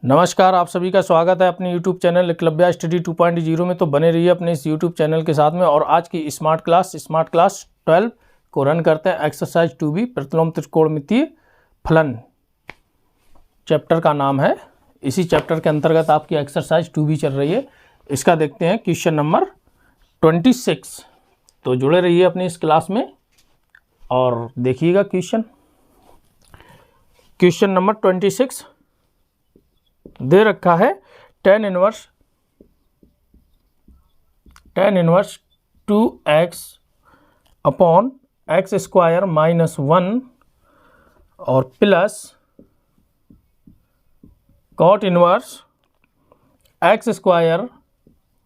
नमस्कार, आप सभी का स्वागत है अपने YouTube चैनल एकलव्य स्टडी 2.0 में। तो बने रहिए अपने इस YouTube चैनल के साथ में। और आज की स्मार्ट क्लास 12 को रन करते हैं। एक्सरसाइज 2B प्रतिलोम त्रिकोणमितीय फलन चैप्टर का नाम है। इसी चैप्टर के अंतर्गत आपकी एक्सरसाइज 2B चल रही है। इसका देखते हैं क्वेश्चन नंबर 26। तो जुड़े रहिए अपनी इस क्लास में और देखिएगा क्वेश्चन नंबर 26 दे रखा है tan inverse 2x upon x square minus 1 और plus cot inverse x square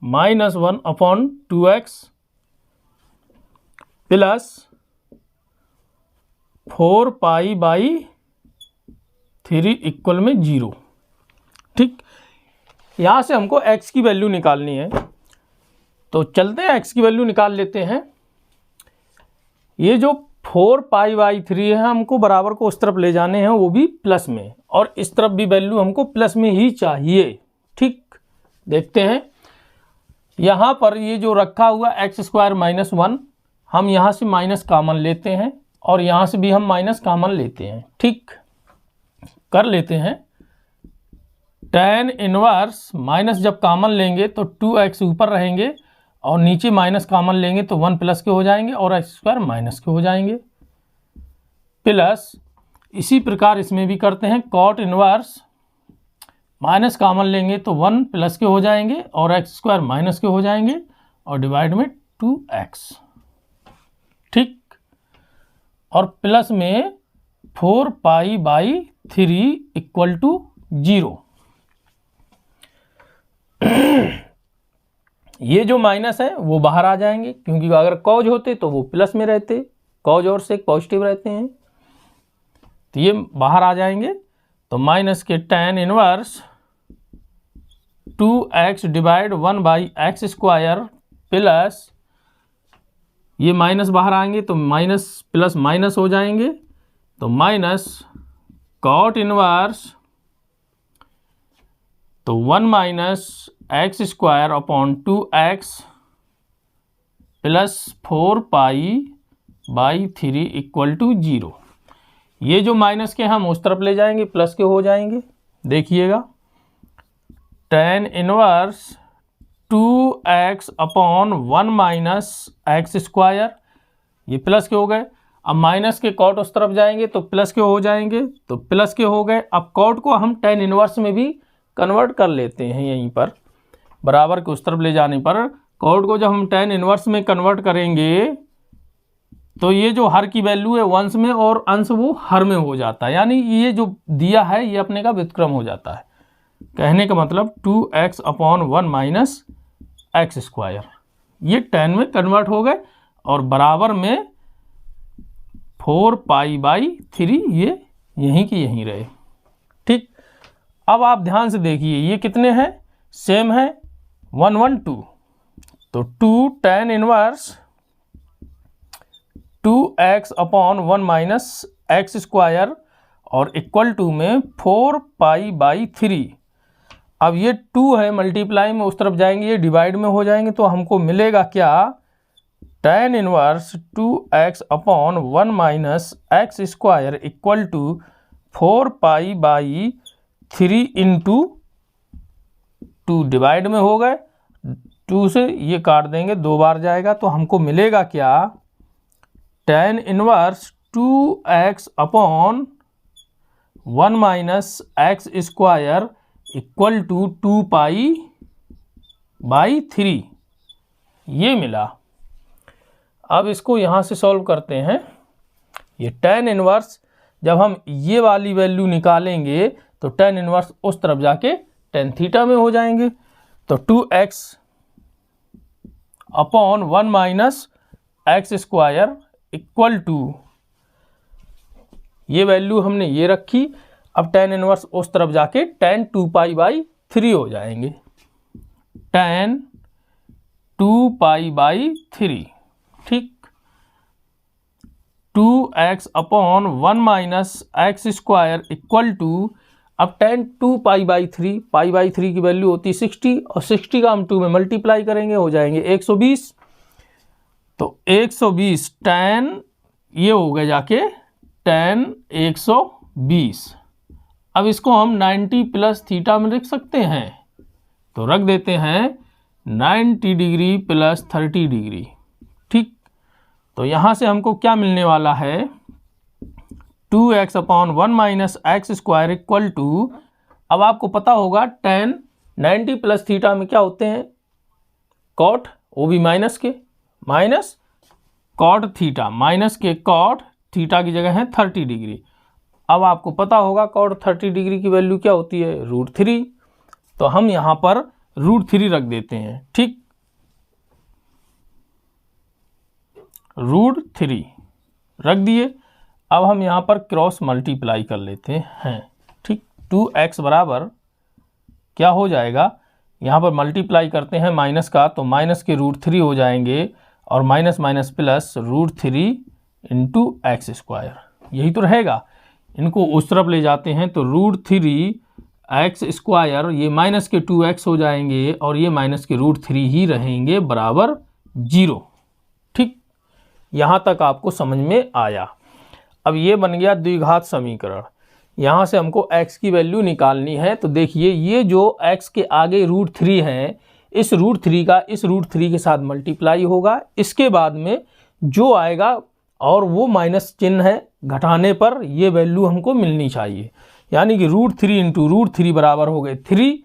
minus 1 upon 2x plus 4 pi by 3 equal में 0। ठीक, यहाँ से हमको x की वैल्यू निकालनी है। तो चलते हैं x की वैल्यू निकाल लेते हैं। ये जो 4 पाई बाई 3 है हमको बराबर को उस तरफ ले जाने हैं, वो भी प्लस में, और इस तरफ भी वैल्यू हमको प्लस में ही चाहिए। ठीक, देखते हैं यहाँ पर ये जो रखा हुआ एक्स स्क्वायर माइनस 1, हम यहाँ से माइनस कॉमन लेते हैं और यहाँ से भी हम माइनस कॉमन लेते हैं। ठीक, कर लेते हैं। tan इनवर्स माइनस जब कॉमन लेंगे तो 2x ऊपर रहेंगे और नीचे माइनस कॉमन लेंगे तो 1 प्लस के हो जाएंगे और एक्स स्क्वायर माइनस के हो जाएंगे। प्लस इसी प्रकार इसमें भी करते हैं। cot इनवर्स माइनस कॉमन लेंगे तो 1 प्लस के हो जाएंगे और एक्स स्क्वायर माइनस के हो जाएंगे और डिवाइड में 2x। ठीक, और प्लस में 4 पाई बाई 3 इक्वल टू 0। ये जो माइनस है वो बाहर आ जाएंगे, क्योंकि अगर कॉज होते तो वो प्लस में रहते, कॉज और सेक पॉजिटिव रहते हैं, तो ये बाहर आ जाएंगे। तो माइनस के tan inverse 2x divide 1 by x square plus ये माइनस बाहर आएंगे तो माइनस प्लस माइनस हो जाएंगे। तो माइनस कॉट इनवर्स तो 1 minus x square upon 2x plus 4 pi by 3 equal to 0। ये जो माइनस के हम उस तरफ ले जाएंगे, प्लस के हो जाएंगे। देखिएगा tan inverse 2x upon 1 minus x square, ये प्लस के हो गए। अब माइनस के कॉट उस तरफ जाएंगे तो प्लस के हो जाएंगे, तो प्लस के हो गए। अब कॉट को हम tan इनवर्स में भी कन्वर्ट कर लेते हैं। यहीं पर बराबर के उस तरफ ले जाने पर कॉट को जब हम tan इनवर्स में कन्वर्ट करेंगे तो ये जो हर की वैल्यू है वंश में और अंश वो हर में हो जाता है, यानी ये जो दिया है ये अपने का व्युत्क्रम हो जाता है। कहने का मतलब 2x upon 1 minus x square, ये tan में कन्वर्ट हो गए और बराबर में 4 पाई बाई 3, ये यहीं की यहीं रहे। ठीक, अब आप ध्यान से देखिए ये कितने हैं, सेम है 1 1 2। तो 2 tan inverse 2x upon 1 minus x square और इक्वल टू में 4 पाई बाई 3। अब ये 2 है, मल्टीप्लाई में उस तरफ जाएंगे, ये डिवाइड में हो जाएंगे, तो हमको मिलेगा क्या, tan inverse 2x upon 1 minus x square equal to 4 pi by 3 into 2, divide में हो गए, 2 से ये काट देंगे, 2 बार जाएगा, तो हमको मिलेगा क्या, tan inverse 2x upon 1 minus x square equal to 2 pi by 3, ये मिला। अब इसको यहाँ से सॉल्व करते हैं। ये tan इनवर्स जब हम ये वाली वैल्यू निकालेंगे तो tan इनवर्स उस तरफ जाके tan थीटा में हो जाएंगे। तो 2x upon 1 minus x square equal to, ये वैल्यू हमने ये रखी। अब tan इनवर्स उस तरफ जाके tan 2 पाई बाई 3 हो जाएंगे, tan 2 पाई बाई 3। ठीक, 2x upon 1 minus x square equal to, अब tan 2 π/3, π/3 की वैल्यू होती है 60 और 60 का हम 2 में मल्टीप्लाई करेंगे, हो जाएंगे 120। तो 120 tan ये हो गया जाके tan 120। अब इसको हम 90 प्लस थीटा में रख सकते हैं, तो रख देते हैं 90 डिग्री प्लस 30 डिग्री। ठीक, तो यहाँ से हमको क्या मिलने वाला है, 2x/1 minus x square equal to, अब आपको पता होगा tan 90 प्लस थीटा में क्या होते हैं, कॉट, वो भी माइनस के, माइनस कॉट थीटा, माइनस के कॉट थीटा की जगह है 30 डिग्री। अब आपको पता होगा कॉट 30 डिग्री की वैल्यू क्या होती है, √3। तो हम यहाँ पर √3 रख देते हैं। ठीक, √3 रख दिए। अब हम यहाँ पर क्रॉस मल्टीप्लाई कर लेते हैं। ठीक, 2x बराबर क्या हो जाएगा, यहाँ पर मल्टीप्लाई करते हैं माइनस का, तो माइनस के √3 हो जाएंगे और minus minus plus √3 into x square, यही तो रहेगा। इनको उस तरफ ले जाते हैं तो √3 एक्स स्क्वायर, ये माइनस के 2x हो जाएंगे और ये माइनस के √3 ही रहेंगे बराबर 0। ठीक, यहाँ तक आपको समझ में आया। अब ये बन गया द्विघात समीकरण। यहाँ से हमको x की वैल्यू निकालनी है। तो देखिए ये जो x के आगे √3 है, इस √3 का इस √3 के साथ मल्टीप्लाई होगा, इसके बाद में जो आएगा और वो माइनस चिन्ह है, घटाने पर ये वैल्यू हमको मिलनी चाहिए। यानी कि √3 इंटू √3 बराबर हो गए 3,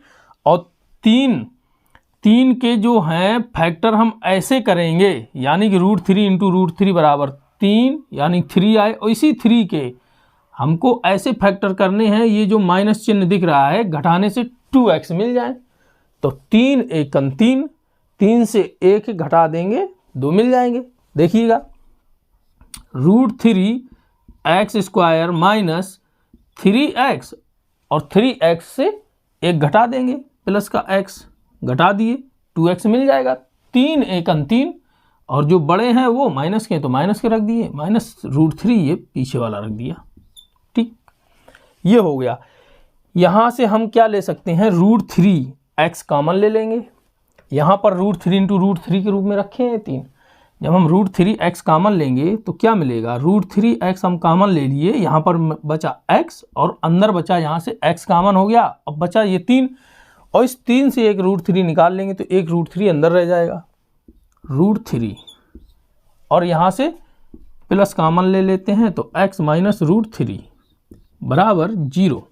और 3 के जो हैं फैक्टर हम ऐसे करेंगे, यानी कि √3 इंटू √3 बराबर 3, यानी 3 आए, और इसी 3 के हमको ऐसे फैक्टर करने हैं, ये जो माइनस चिन्ह दिख रहा है घटाने से 2x मिल जाए। तो 3 एकम 3, 3 से 1 घटा देंगे 2 मिल जाएंगे। देखिएगा √3 एक्स स्क्वायर माइनस 3x, और 3x से 1 घटा देंगे, प्लस का x घटा दिए, 2x मिल जाएगा। 3 एकम 3, और जो बड़े हैं वो माइनस के, तो माइनस के रख दिए, माइनस √3 ये पीछे वाला रख दिया। ठीक, ये हो गया। यहाँ से हम क्या ले सकते हैं, √3 x कॉमन ले लेंगे। यहाँ पर √3 इंटू √3 के रूप में रखे हैं 3। जब हम √3 x कॉमन लेंगे तो क्या मिलेगा, √3 x हम कॉमन ले लिए, यहाँ पर बचा x और अंदर बचा, यहाँ से x कॉमन हो गया, अब बचा ये 3, और इस 3 से एक √3 निकाल लेंगे तो एक √3 अंदर रह जाएगा, √3, और यहाँ से प्लस कॉमन ले लेते हैं तो x माइनस √3 बराबर 0,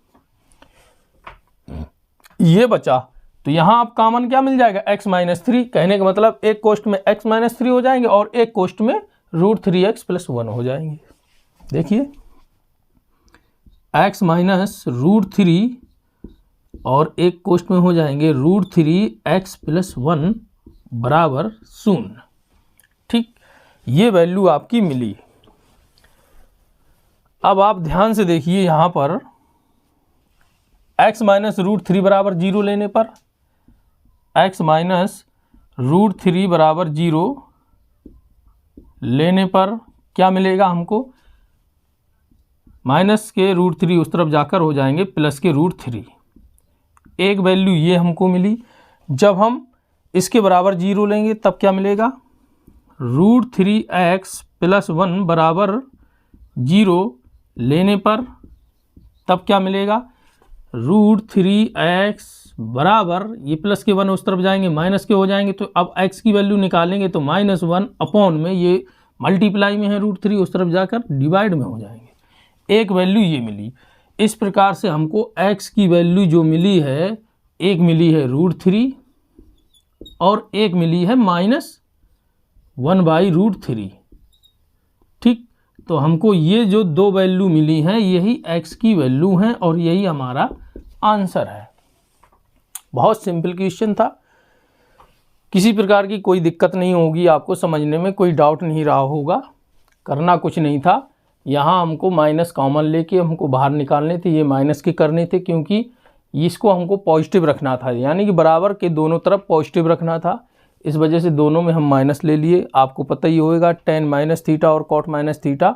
ये बचा। तो यहाँ आप कॉमन क्या मिल जाएगा, x माइनस 3, कहने का मतलब एक कोष्ट में x माइनस 3 हो जाएंगे और एक कोष्ट में √3x प्लस 1 हो जाएंगे। देखिए x माइनस √3 और एक कोष्ट में हो जाएंगे √3x प्लस 1 बराबर 0। ठीक, ये वैल्यू आपकी मिली। अब आप ध्यान से देखिए, यहाँ पर x माइनस √3 बराबर 0 लेने पर, x माइनस √3 बराबर 0 लेने पर क्या मिलेगा हमको, माइनस के √3 उस तरफ जाकर हो जाएंगे प्लस के √3। एक वैल्यू ये हमको मिली। जब हम इसके बराबर 0 लेंगे तब क्या मिलेगा, √3x प्लस 1 बराबर 0 लेने पर तब क्या मिलेगा, √3x बराबर, ये प्लस के 1 उस तरफ जाएंगे माइनस के हो जाएंगे, तो अब x की वैल्यू निकालेंगे तो -1 अपॉन में, ये मल्टीप्लाई में है √3, उस तरफ जाकर डिवाइड में हो जाएंगे। एक वैल्यू ये मिली। इस प्रकार से हमको x की वैल्यू जो मिली है, एक मिली है √3 और एक मिली है -1/√3। ठीक, तो हमको ये जो दो वैल्यू मिली हैं यही x की वैल्यू हैं और यही हमारा आंसर है। बहुत सिंपल क्वेश्चन था, किसी प्रकार की कोई दिक्कत नहीं होगी आपको समझने में, कोई डाउट नहीं रहा होगा। करना कुछ नहीं था, यहाँ हमको माइनस कॉमन लेके हमको बाहर निकालने थे, ये माइनस के करने थे क्योंकि इसको हमको पॉजिटिव रखना था, यानी कि बराबर के दोनों तरफ पॉजिटिव रखना था। इस वजह से दोनों में हम माइनस ले लिए। आपको पता ही होगा tan माइनस थीटा और cot माइनस थीटा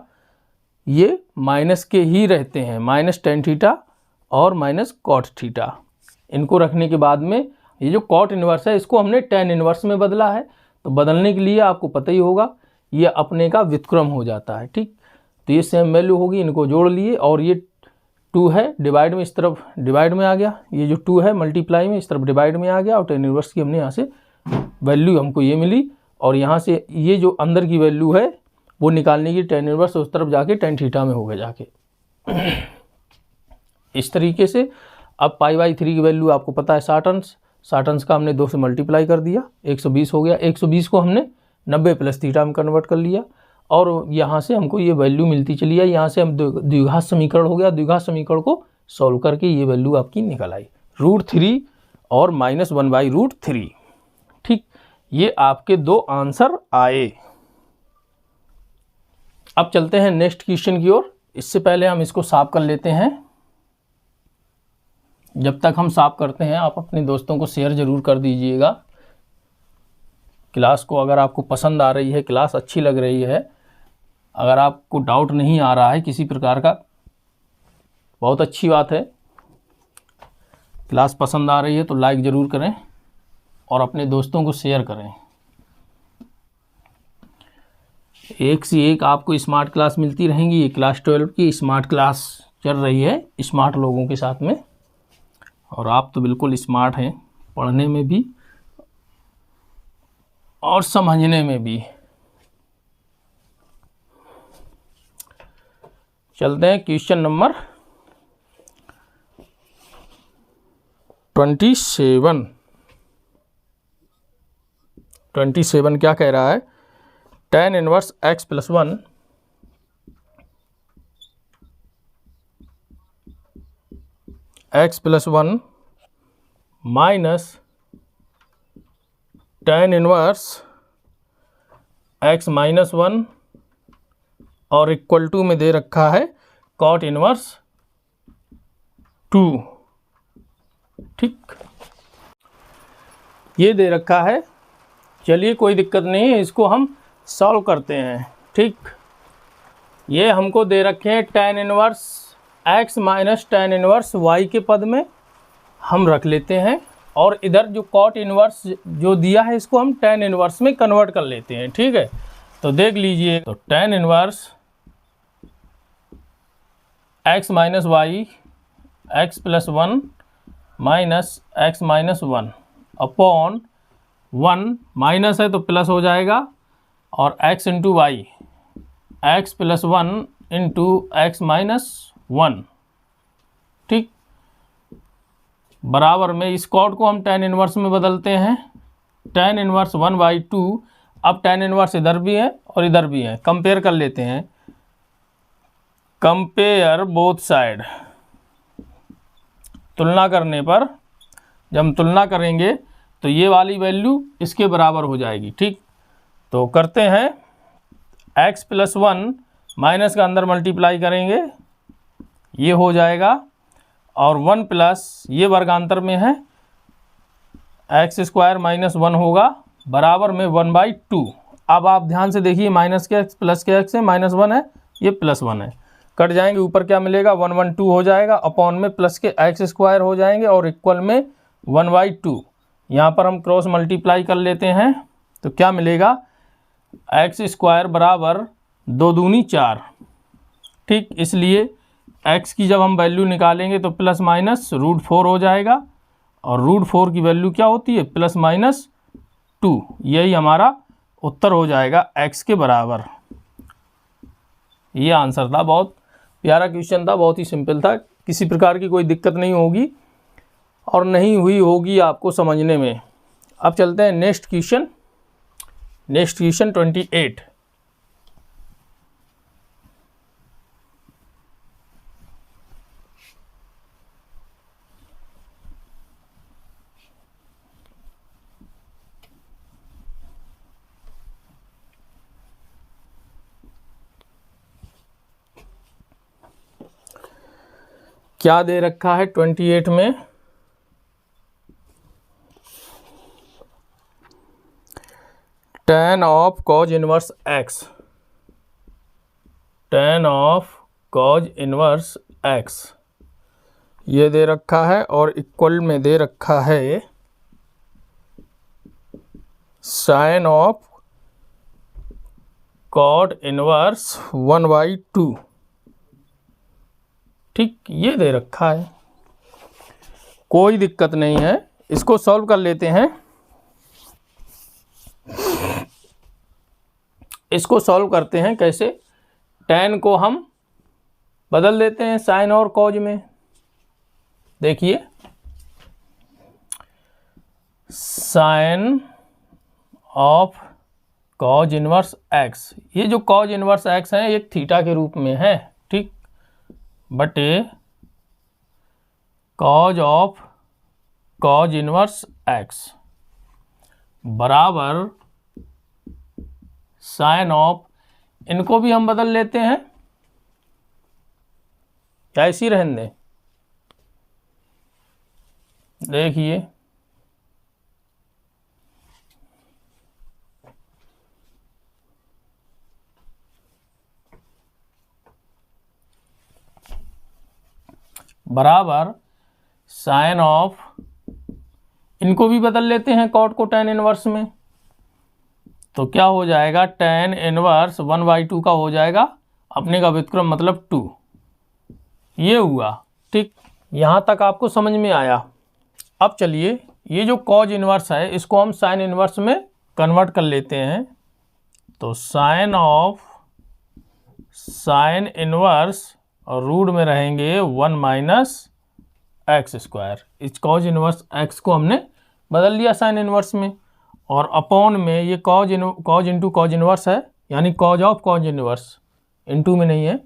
ये माइनस के ही रहते हैं, -tan थीटा और माइनस कॉट थीटा। इनको रखने के बाद में ये जो कॉट इन्वर्स है इसको हमने टेन इन्वर्स में बदला है। तो बदलने के लिए आपको पता ही होगा ये अपने का व्युत्क्रम हो जाता है। ठीक, तो ये सेम वैल्यू होगी, इनको जोड़ लिए और ये 2 है डिवाइड में, इस तरफ डिवाइड में आ गया, ये जो 2 है मल्टीप्लाई में इस तरफ डिवाइड में आ गया और टेन इन्वर्स की हमने यहाँ से वैल्यू हमको ये मिली और यहाँ से ये जो अंदर की वैल्यू है वो निकालने की टेन इन्वर्स उस तरफ जाके टेन थीटा में हो गया जाके। इस तरीके से अब π/3 की वैल्यू आपको पता है 60 अंश, 60 अंश का हमने 2 से मल्टीप्लाई कर दिया, 120 हो गया। 120 को हमने 90 प्लस थीटा में कन्वर्ट कर लिया और यहाँ से हमको ये वैल्यू मिलती चली आई। यहाँ से हम द्विघात समीकरण हो गया, द्विघात समीकरण को सॉल्व करके ये वैल्यू आपकी निकल आई √3 और -1/√3। ठीक, ये आपके 2 आंसर आए। अब चलते हैं नेक्स्ट क्वेश्चन की ओर। इससे पहले हम इसको साफ कर लेते हैं। जब तक हम साफ करते हैं आप अपने दोस्तों को शेयर ज़रूर कर दीजिएगा क्लास को। अगर आपको पसंद आ रही है, क्लास अच्छी लग रही है, अगर आपको डाउट नहीं आ रहा है किसी प्रकार का, बहुत अच्छी बात है। क्लास पसंद आ रही है तो लाइक ज़रूर करें और अपने दोस्तों को शेयर करें। एक से एक आपको स्मार्ट क्लास मिलती रहेंगी। ये क्लास 12 की स्मार्ट क्लास चल रही है स्मार्ट लोगों के साथ में, और आप तो बिल्कुल स्मार्ट हैं पढ़ने में भी और समझने में भी। चलते हैं क्वेश्चन नंबर 27। 27 क्या कह रहा है? tan inverse x + 1 x + 1 minus tan inverse x - 1 और इक्वल टू में दे रखा है cot इनवर्स 2। ठीक, ये दे रखा है। चलिए कोई दिक्कत नहीं है, इसको हम सॉल्व करते हैं। ठीक, ये हमको दे रखे हैं tan inverse x minus tan inverse y के पद में हम रख लेते हैं, और इधर जो cot इनवर्स जो दिया है इसको हम tan इनवर्स में कन्वर्ट कर लेते हैं। ठीक है, तो देख लीजिए, तो tan inverse x minus y x + 1 minus x - 1 upon 1 minus है तो प्लस हो जाएगा, और x × y x + 1 × x - 1। ठीक, बराबर में इस कॉट को हम tan इनवर्स में बदलते हैं। tan inverse 1/2। अब tan इनवर्स इधर भी है और इधर भी है, कंपेयर कर लेते हैं। कंपेयर बोथ साइड, तुलना करने पर जब हम तुलना करेंगे तो ये वाली वैल्यू इसके बराबर हो जाएगी। ठीक, तो करते हैं x + 1 माइनस का अंदर मल्टीप्लाई करेंगे, ये हो जाएगा, और 1 प्लस ये वर्गांतर में है x² - 1 होगा बराबर में 1/2। अब आप ध्यान से देखिए, माइनस के x प्लस के x है, -1 है, ये +1 है, कट जाएंगे, ऊपर क्या मिलेगा 1/2 हो जाएगा, अपॉन में प्लस के x² हो जाएंगे और इक्वल में 1/2। यहाँ पर हम क्रॉस मल्टीप्लाई कर लेते हैं तो क्या मिलेगा, x² बराबर 2 दूनी 4। ठीक, इसलिए x की जब हम वैल्यू निकालेंगे तो प्लस माइनस √4 हो जाएगा, और √4 की वैल्यू क्या होती है, +-2। यही हमारा उत्तर हो जाएगा x के बराबर। ये आंसर था। बहुत प्यारा क्वेश्चन था, बहुत ही सिंपल था, किसी प्रकार की कोई दिक्कत नहीं होगी और नहीं हुई होगी आपको समझने में। अब चलते हैं नेक्स्ट क्वेश्चन। Next question 28। क्या दे रखा है 28 में, tan of cos inverse x, tan of cos inverse x, ये दे रखा है और इक्वल में दे रखा है साइन ऑफ कॉट इनवर्स 1/2। ठीक, ये दे रखा है, कोई दिक्कत नहीं है। इसको सॉल्व कर लेते हैं। इसको सॉल्व करते हैं कैसे? tan को हम बदल देते हैं साइन और कॉज में। देखिए, sine of cos inverse x, ये जो कॉज इनवर्स x है एक थीटा के रूप में है, ठीक, बटे cause of cos inverse x बराबर साइन ऑफ, इनको भी हम बदल लेते हैं, क्या ऐसी रहने दें? देखिए, बराबर साइन ऑफ, इनको भी बदल लेते हैं कॉट को tan इनवर्स में, तो क्या हो जाएगा? tan इनवर्स 1/2 का हो जाएगा, अपने का व्युत्क्रम मतलब 2। ये हुआ, ठीक, यहाँ तक आपको समझ में आया। अब चलिए, ये जो कॉज इनवर्स है इसको हम साइन इनवर्स में कन्वर्ट कर लेते हैं। तो साइन ऑफ साइन इनवर्स और रूट में रहेंगे 1 - x²। इस कॉज इनवर्स x को हमने बदल लिया साइन इनवर्स में, और अपॉन में ये कॉज इंटू कॉज इनवर्स है, यानी cause of cos inverse, into में नहीं है,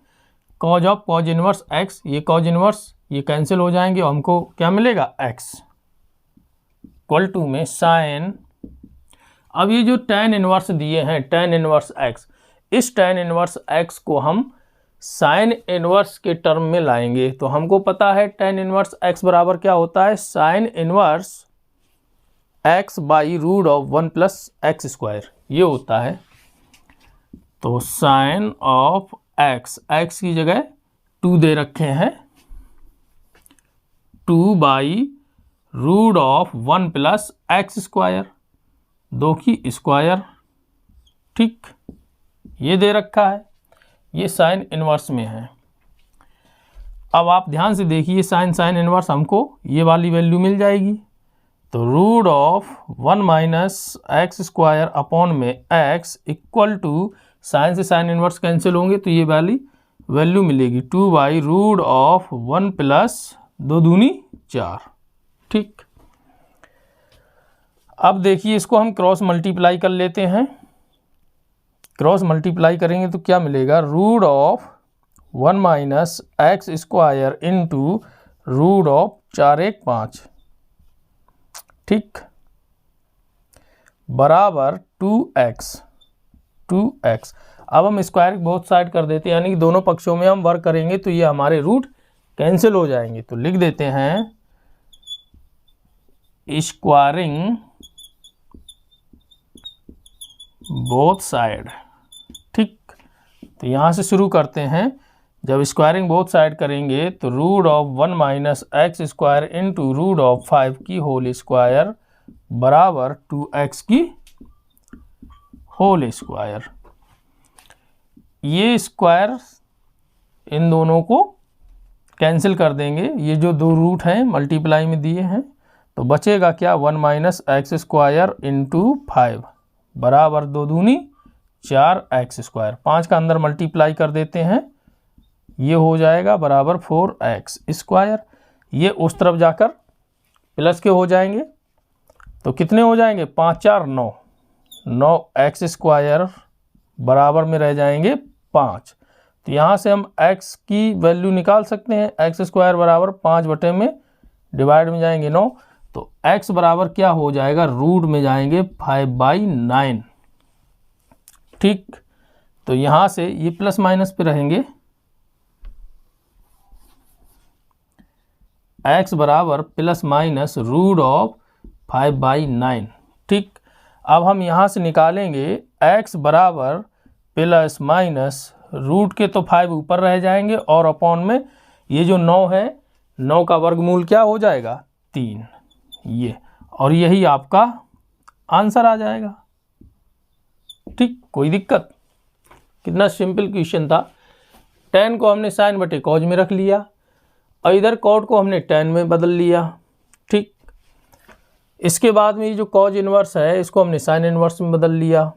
cause of cos inverse x, ये कॉज इनवर्स ये कैंसिल हो जाएंगे और हमको क्या मिलेगा? x इक्वल टू में साइन, अब ये जो tan इनवर्स दिए हैं tan इनवर्स x, इस tan इनवर्स x को हम साइन इनवर्स के टर्म में लाएंगे। तो हमको पता है tan इनवर्स x बराबर क्या होता है? Sine inverse x by root of 1 + x², ये होता है। तो साइन ऑफ x की जगह 2 दे रखे हैं, 2 बाई रूट ऑफ 1 + x², 2 की स्क्वायर, ठीक, ये दे रखा है, ये साइन इनवर्स में है। अब आप ध्यान से देखिए, साइन इनवर्स हमको ये वाली वैल्यू मिल जाएगी। तो रूट ऑफ 1 - x² अपॉन में x इक्वल टू, साइन से साइन इनवर्स कैंसिल होंगे तो ये वाली वैल्यू मिलेगी 2 बाई रूट ऑफ 1 + 2 दूनी 4, ठीक। अब देखिए, इसको हम क्रॉस मल्टीप्लाई कर लेते हैं। क्रॉस मल्टीप्लाई करेंगे तो क्या मिलेगा? Root of 1 - x² into root of 4 × 1 = 5, ठीक, बराबर 2x। अब हम स्क्वायर बोथ साइड कर देते हैं, यानी कि दोनों पक्षों में हम वर्क करेंगे तो ये हमारे रूट कैंसिल हो जाएंगे। तो लिख देते हैं स्क्वायरिंग बोथ साइड, ठीक। तो यहाँ से शुरू करते हैं। जब स्क्वायरिंग बोथ साइड करेंगे तो root of 1 - x² into root of 5 की होल स्क्वायर बराबर 2x की होल स्क्वायर। ये स्क्वायर इन दोनों को कैंसिल कर देंगे, ये जो दो रूट हैं मल्टीप्लाई में दिए हैं, तो बचेगा क्या? 1 - x² इंटू 5 बराबर 2 दूनी 4x²। 5 का अंदर मल्टीप्लाई कर देते हैं, ये हो जाएगा बराबर 4x²। ये उस तरफ जाकर प्लस के हो जाएंगे, तो कितने हो जाएंगे? 5 × 4 = 9, 9x² बराबर में रह जाएंगे 5। तो यहाँ से हम x की वैल्यू निकाल सकते हैं, x² बराबर 5 बटे में डिवाइड में जाएंगे 9, तो x बराबर क्या हो जाएगा? रूट में जाएंगे 5/9, ठीक। तो यहाँ से ये प्लस माइनस पे रहेंगे, x बराबर ± रूट ऑफ 5/9, ठीक। अब हम यहाँ से निकालेंगे x बराबर ± रूट के, तो 5 ऊपर रह जाएंगे और अपॉन में ये जो 9 है 9 का वर्गमूल क्या हो जाएगा 3, ये, और यही आपका आंसर आ जाएगा। ठीक, कोई दिक्कत? कितना सिंपल क्वेश्चन था। tan को हमने sin बटे cos में रख लिया और इधर cot को हमने tan में बदल लिया। ठीक, इसके बाद में ये जो cos इनवर्स है इसको हमने sin इनवर्स में बदल लिया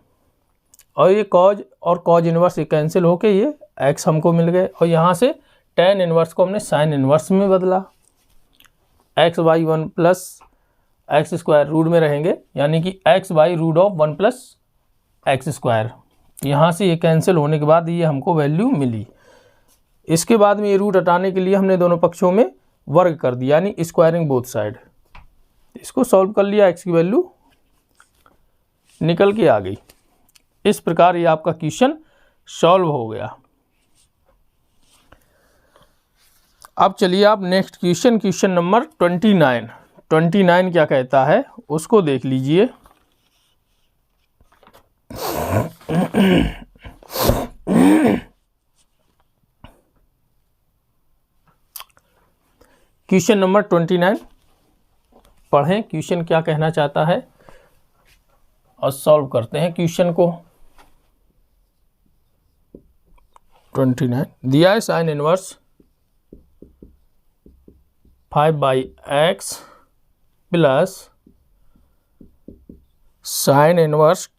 और ये cos और cos इनवर्स ये कैंसिल होके ये x हमको मिल गए और यहाँ से tan इनवर्स को हमने sin इनवर्स में बदला। x by 1 plus x square root में रहेंगे, यानी कि x by root of 1 plus x square. यहाँ से ये कैंसिल होने के बाद ये हमको वैल्यू मिली। इसके बाद में ये रूट हटाने के लिए हमने दोनों पक्षों में वर्ग कर दिया, यानी स्क्वायरिंग बोथ साइड। इसको सॉल्व कर लिया, x की वैल्यू निकल के आ गई। इस प्रकार ये आपका क्वेश्चन सॉल्व हो गया। अब चलिए आप नेक्स्ट क्वेश्चन, क्वेश्चन नंबर 29 क्या कहता है उसको देख लीजिए। क्वेश्चन नंबर 29 पढ़ें, क्वेश्चन क्या कहना चाहता है और सॉल्व करते हैं क्वेश्चन को। 29 दिया है sine inverse 5/x plus sign inverse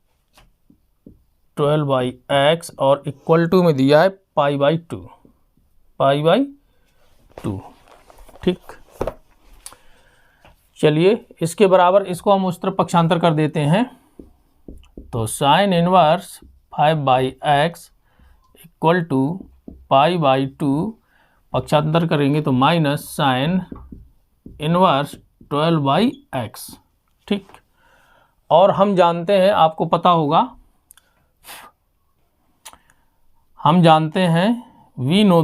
12/x और इक्वल टू में दिया है π/2। ठीक, चलिए इसके बराबर इसको हम उस तरफ पक्षांतर कर देते हैं। तो sine inverse 5/x equal to π/2 पक्षांतर करेंगे तो माइनस साइन इनवर्स 12/x। ठीक, और हम जानते हैं, आपको पता होगा, हम जानते हैं वी नो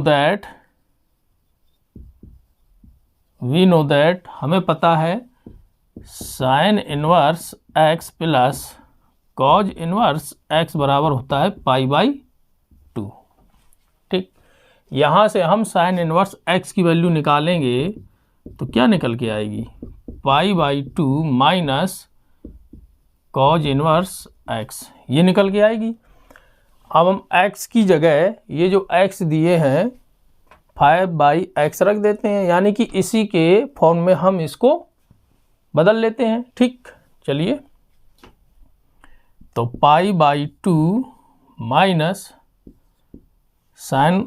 दैट हमें पता है sine inverse x plus cos inverse x बराबर होता है π/2। ठीक, यहाँ से हम साइन इनवर्स x की वैल्यू निकालेंगे तो क्या निकल के आएगी π/2 माइनस कॉज इनवर्स x, ये निकल के आएगी। अब हम x की जगह ये जो x दिए हैं 5/x रख देते हैं, यानी कि इसी के फॉर्म में हम इसको बदल लेते हैं। ठीक, चलिए तो π/2 माइनस साइन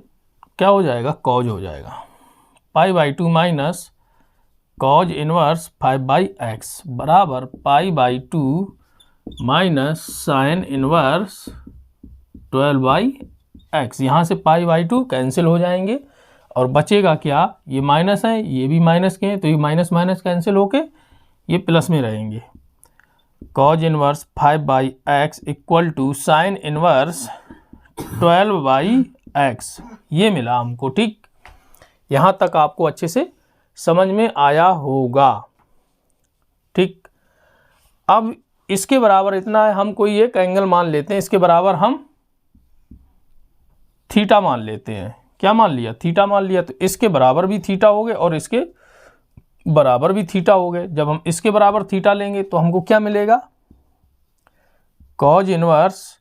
क्या हो जाएगा कॉज हो जाएगा, π/2 माइनस कॉज इनवर्स 5/x बराबर π/2 माइनस साइन इनवर्स 12/x। यहाँ से π/2 कैंसिल हो जाएंगे और बचेगा क्या, ये माइनस है, ये भी माइनस के हैं, तो ये माइनस माइनस कैंसिल होके ये प्लस में रहेंगे। Cos inverse 5/x equal to sine inverse 12/x, ये मिला हमको। ठीक, यहाँ तक आपको अच्छे से समझ में आया होगा। ठीक, अब इसके बराबर इतना है, हम कोई एक एंगल मान लेते हैं, इसके बराबर हम थीटा मान लेते हैं। क्या मान लिया, थीटा मान लिया, तो इसके बराबर भी थीटा हो गए और इसके बराबर भी थीटा हो गए। जब हम इसके बराबर थीटा लेंगे तो हमको क्या मिलेगा, कॉज इनवर्स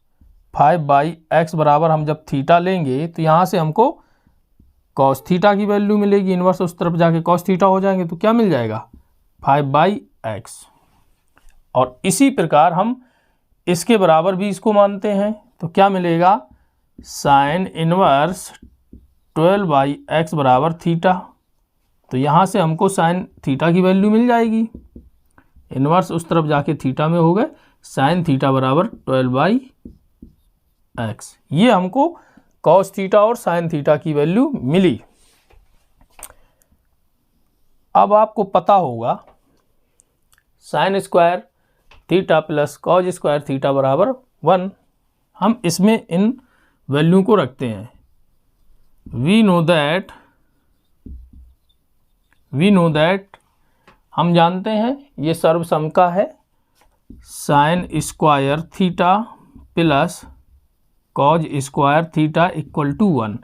5/x बराबर हम जब थीटा लेंगे तो यहाँ से हमको कॉस थीटा की वैल्यू मिलेगी, इनवर्स उस तरफ जाके कॉस थीटा हो जाएंगे तो क्या मिल जाएगा 5/x। और इसी प्रकार हम इसके बराबर भी इसको मानते हैं तो क्या मिलेगा, साइन इनवर्स 12/x बराबर थीटा। तो यहाँ से हमको साइन थीटा की वैल्यू मिल जाएगी, इनवर्स उस तरफ जाके थीटा में हो गए, साइन थीटा बराबर 12/x। ये हमको कॉस थीटा और साइन थीटा की वैल्यू मिली। अब आपको पता होगा sign square theta plus cos square theta बराबर 1। हम इसमें इन वैल्यू को रखते हैं। वी नो दैट हम जानते हैं ये सर्वसम का है, sine square theta plus cos square theta equal to 1।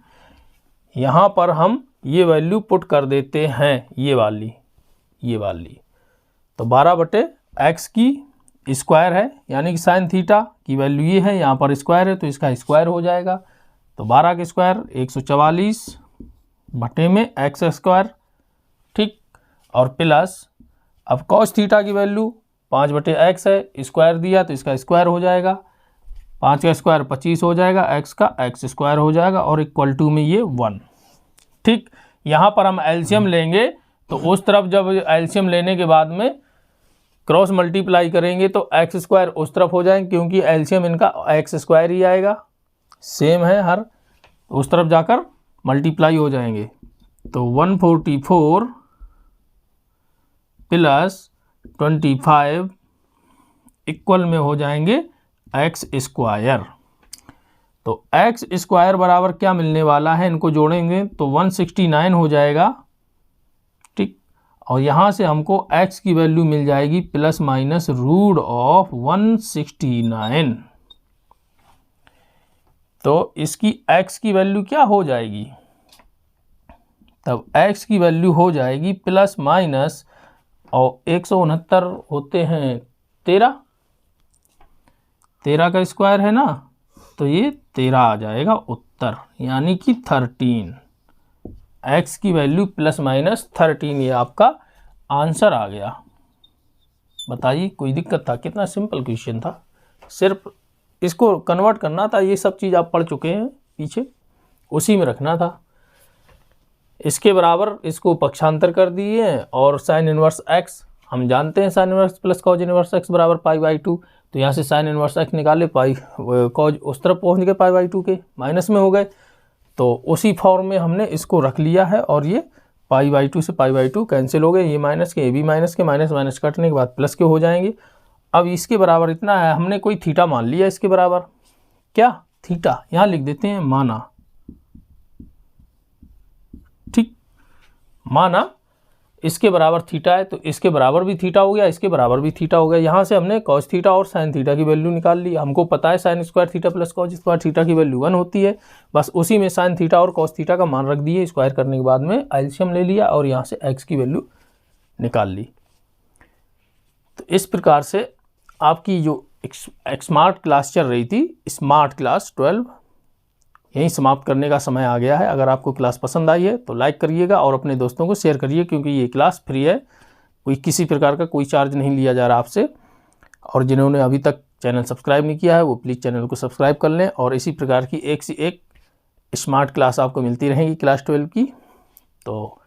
यहाँ पर हम ये वैल्यू पुट कर देते हैं, ये वाली। तो 12/x की स्क्वायर है, यानी कि साइन थीटा की वैल्यू ये है, यहाँ पर स्क्वायर है तो इसका स्क्वायर हो जाएगा। तो 12 का स्क्वायर 144 बटे में x स्क्वायर, ठीक, और प्लस अब कॉस थीटा की वैल्यू 5/x है, स्क्वायर दिया तो इसका स्क्वायर हो जाएगा, 5 का स्क्वायर 25 हो जाएगा, x का x स्क्वायर हो जाएगा और इक्वल टू में ये 1। ठीक, यहाँ पर हम एलसीएम लेंगे तो उस तरफ जब एलसीएम लेने के बाद में क्रॉस मल्टीप्लाई करेंगे तो एक्स स्क्वायर उस तरफ हो जाएंगे, क्योंकि एलसीएम इनका एक्स स्क्वायर ही आएगा, सेम है हर, उस तरफ जाकर मल्टीप्लाई हो जाएंगे। तो 144 प्लस 25 इक्वल में हो जाएंगे एक्स स्क्वायर। तो एक्स स्क्वायर बराबर क्या मिलने वाला है, इनको जोड़ेंगे तो 169 हो जाएगा, ठीक, और यहाँ से हमको x की वैल्यू मिल जाएगी प्लस माइनस रूट ऑफ 169। तो इसकी x की वैल्यू क्या हो जाएगी, तब x की वैल्यू हो जाएगी प्लस माइनस, और 169 होते हैं 13 का स्क्वायर है ना, तो ये 13 आ जाएगा उत्तर, यानी कि 13। x की वैल्यू प्लस माइनस 13, ये आपका आंसर आ गया। बताइए कोई दिक्कत था? कितना सिंपल क्वेश्चन था, सिर्फ इसको कन्वर्ट करना था। ये सब चीज़ आप पढ़ चुके हैं पीछे, उसी में रखना था। इसके बराबर इसको पक्षांतर कर दिए और साइन इनवर्स x, हम जानते हैं sine inverse plus cos inverse x बराबर π/2। तो यहाँ से साइन इनवर्स x निकाले, पाई कॉज उस तरफ पहुँच गए π/2 के, माइनस में हो गए, तो उसी फॉर्म में हमने इसको रख लिया है। और ये π/2 से π/2 कैंसिल हो गए, ये माइनस के, ये भी माइनस के, माइनस माइनस कटने के बाद प्लस के हो जाएंगे। अब इसके बराबर इतना है, हमने कोई थीटा मान लिया इसके बराबर, क्या थीटा यहाँ लिख देते हैं, माना, ठीक, माना इसके बराबर थीटा है तो इसके बराबर भी थीटा हो गया, इसके बराबर भी थीटा हो गया। यहाँ से हमने कॉस थीटा और साइन थीटा की वैल्यू निकाल ली। हमको पता है sine square theta plus cos square theta की वैल्यू 1 होती है, बस उसी में साइन थीटा और कॉस थीटा का मान रख दिए, स्क्वायर करने के बाद में एलसीएम ले लिया और यहाँ से एक्स की वैल्यू निकाल ली। तो इस प्रकार से आपकी जो स्मार्ट क्लास चल रही थी, स्मार्ट क्लास 12, यहीं समाप्त करने का समय आ गया है। अगर आपको क्लास पसंद आई है तो लाइक करिएगा और अपने दोस्तों को शेयर करिए, क्योंकि ये क्लास फ्री है, कोई किसी प्रकार का कोई चार्ज नहीं लिया जा रहा आपसे। और जिन्होंने अभी तक चैनल सब्सक्राइब नहीं किया है वो प्लीज़ चैनल को सब्सक्राइब कर लें, और इसी प्रकार की एक से एक स्मार्ट क्लास आपको मिलती रहेंगी क्लास 12 की। तो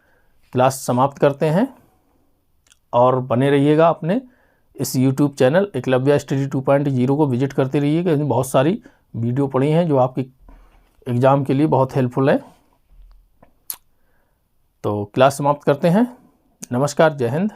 क्लास समाप्त करते हैं और बने रहिएगा अपने इस यूट्यूब चैनल एकलव्य स्टडी 2.0 को विजिट करते रहिएगा, इसमें बहुत सारी वीडियो पड़ी हैं जो आपकी एग्ज़ाम के लिए बहुत हेल्पफुल है। तो क्लास समाप्त करते हैं। नमस्कार, जय हिंद।